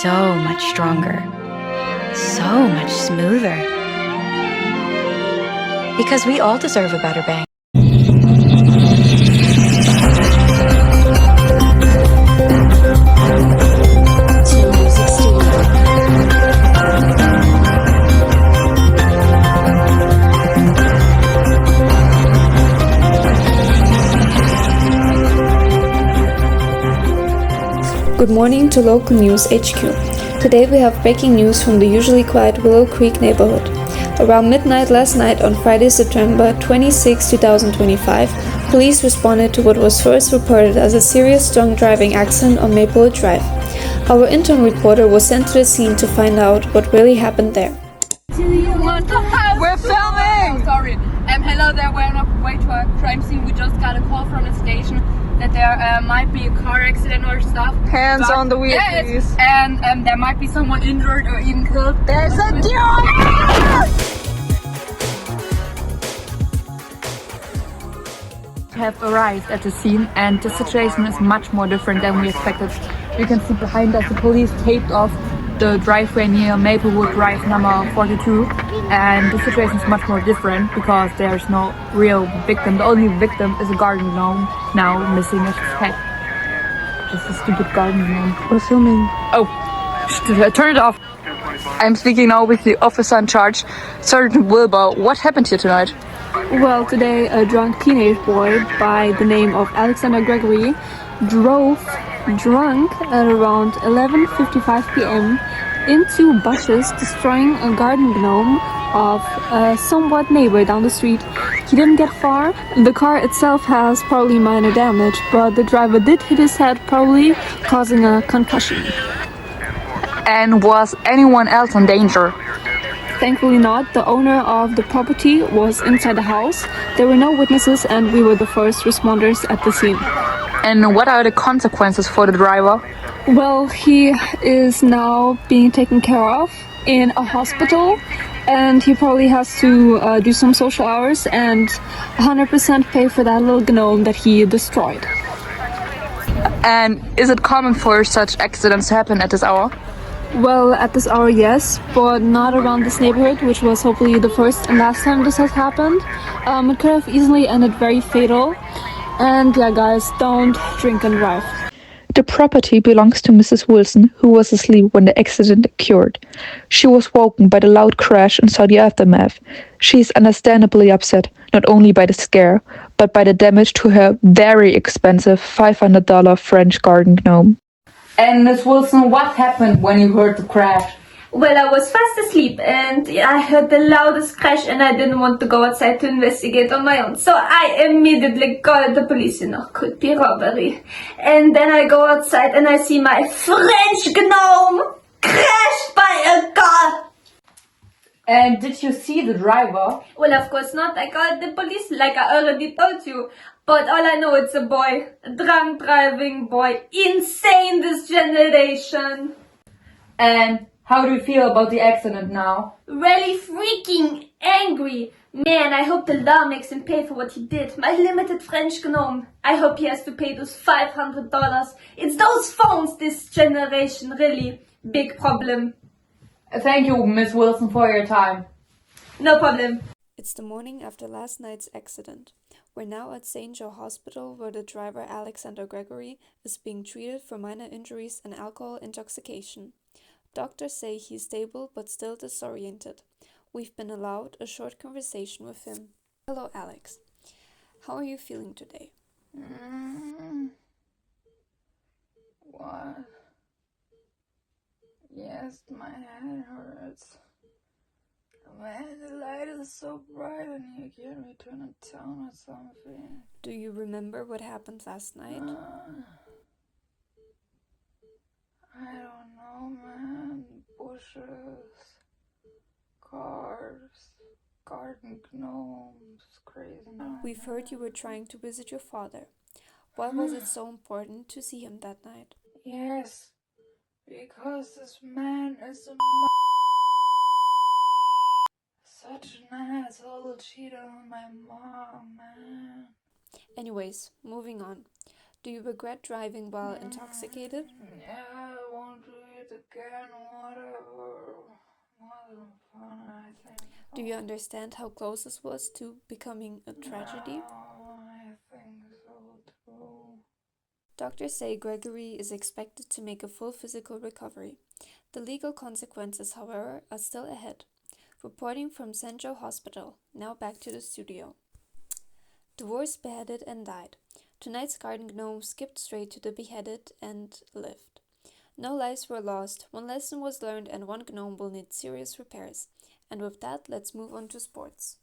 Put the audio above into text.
so much stronger, so much smoother. Because we all deserve a better bang. Good morning to Local News HQ. Today we have breaking news from the usually quiet Willow Creek neighborhood. Around midnight last night on Friday, September 26, 2025, police responded to what was first reported as a serious drunk driving accident on Maplewood Drive. Our intern reporter was sent to the scene to find out what really happened there. We're filming! Sorry. Hello there, we're on our way to a crime scene. We just got a call from the station that there might be a car accident or stuff. Hands on the wheel, please. And there might be someone injured or even killed. There's a deer! Have arrived at the scene, and the situation is much more different than we expected. You can see behind us the police taped off the driveway near Maplewood Drive number 42, and the situation is much more different because there's no real victim. The only victim is a garden gnome now missing its head. Just a stupid garden gnome. We're filming. Oh, turn it off. I'm speaking now with the officer in charge, Sergeant Wilbur. What happened here tonight? Well, today a drunk teenage boy by the name of Alexander Gregory drove drunk at around 11:55 p.m. into bushes, destroying a garden gnome of a somewhat neighbor down the street. He didn't get far. The car itself has probably minor damage, but the driver did hit his head, probably causing a concussion. And was anyone else in danger? Thankfully not. The owner of the property was inside the house. There were no witnesses and we were the first responders at the scene. And what are the consequences for the driver? Well, he is now being taken care of in a hospital, and he probably has to do some social hours and 100% pay for that little gnome that he destroyed. And is it common for such accidents to happen at this hour? Well, at this hour, yes, but not around this neighborhood, which was hopefully the first and last time this has happened. It could have easily ended very fatal. And yeah, guys, don't drink and drive. The property belongs to Mrs. Wilson, who was asleep when the accident occurred. She was woken by the loud crash and saw the aftermath. She is understandably upset, not only by the scare, but by the damage to her very expensive $500 French garden gnome. And Miss Wilson, what happened when you heard the crash? Well, I was fast asleep and I heard the loudest crash and I didn't want to go outside to investigate on my own. So I immediately called the police, could be robbery. And then I go outside and I see my French gnome crashed by a car. And did you see the driver? Well, of course not. I called the police like I already told you. But all I know, it's a boy, a drunk driving boy. Insane, this generation. And how do you feel about the accident now? Really freaking angry. Man, I hope the law makes him pay for what he did. My limited French gnome. I hope he has to pay those $500. It's those phones, this generation, really. Big problem. Thank you, Miss Wilson, for your time. No problem. It's the morning after last night's accident. We're now at St. Joe Hospital where the driver Alexander Gregory is being treated for minor injuries and alcohol intoxication. Doctors say he's stable but still disoriented. We've been allowed a short conversation with him. Hello, Alex. How are you feeling today? What? Yes, my head hurts. Man, the light is so bright and you get me to the town or something. Do you remember what happened last night? I don't know, man. Bushes, cars, garden gnomes, crazy. We've heard you were trying to visit your father. Why was it so important to see him that night? Yes, because this man is a such an asshole, cheated on my mom, man. Anyways, moving on. Do you regret driving while intoxicated? Yeah, I won't do it it again, whatever. Wasn't fun, I think. Do you understand how close this was to becoming a tragedy? No, I think so too. Doctors say Gregory is expected to make a full physical recovery. The legal consequences, however, are still ahead. Reporting from St. Joe Hospital, now back to the studio. Divorced, beheaded, and died. Tonight's garden gnome skipped straight to the beheaded and lived. No lives were lost, one lesson was learned, and one gnome will need serious repairs. And with that, let's move on to sports.